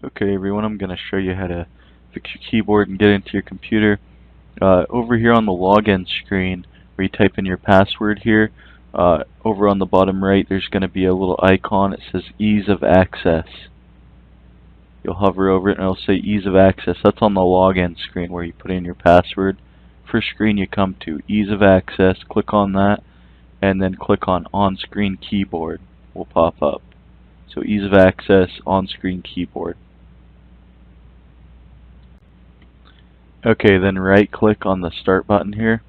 Okay everyone, I'm going to show you how to fix your keyboard and get into your computer. Over here on the login screen where you type in your password here, over on the bottom right there's going to be a little icon. It says ease of access. You'll hover over it and it'll say ease of access. That's on the login screen where you put in your password. First screen you come to, ease of access, click on that and then click on screen keyboard will pop up. So ease of access, on-screen keyboard. Okay, then right click on the start button here.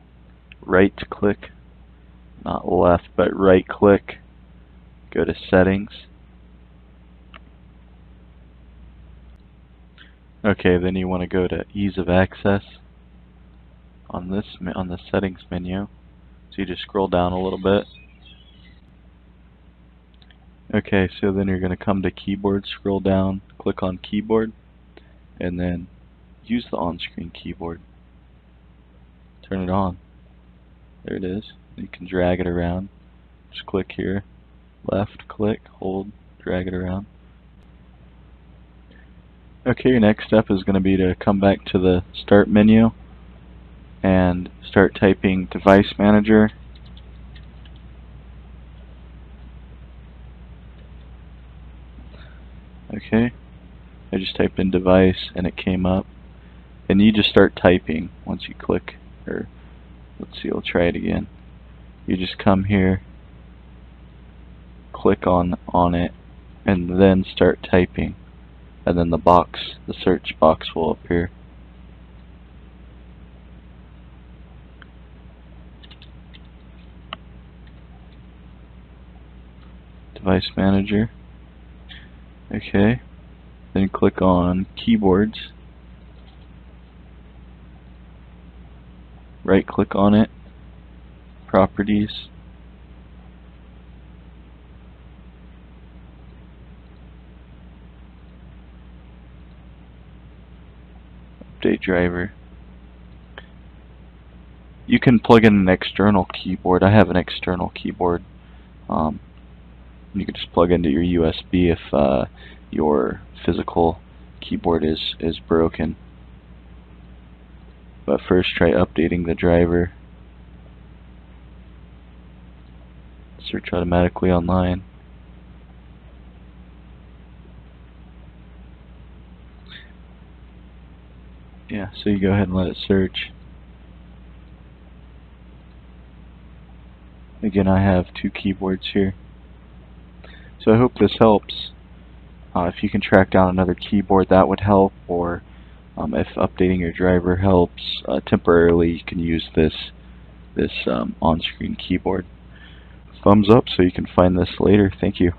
Right click, not left, but right click. Go to settings. Okay, then you want to go to ease of access on the settings menu. So you just scroll down a little bit. Okay, so then you're going to come to keyboard, scroll down, click on keyboard, and then use the on-screen keyboard. Turn it on. There it is. You can drag it around. Just click here, left click, hold, drag it around. Okay, your next step is going to be to come back to the start menu and start typing device manager. Okay, I just typed in device and it came up. And you just start typing once you click, or let's see, I'll try it again. You just come here, click on it, and then start typing. And then the search box will appear. Device manager. Okay, then click on keyboards. Right click on it, properties, update driver. You can plug in an external keyboard. I have an external keyboard. You can just plug into your USB if your physical keyboard is broken. But first try updating the driver. Search automatically online. Yeah, so you go ahead and let it search. Again, I have two keyboards here. So I hope this helps. If you can track down another keyboard, that would help, or if updating your driver helps temporarily, you can use this on-screen keyboard. Thumbs up so you can find this later. Thank you.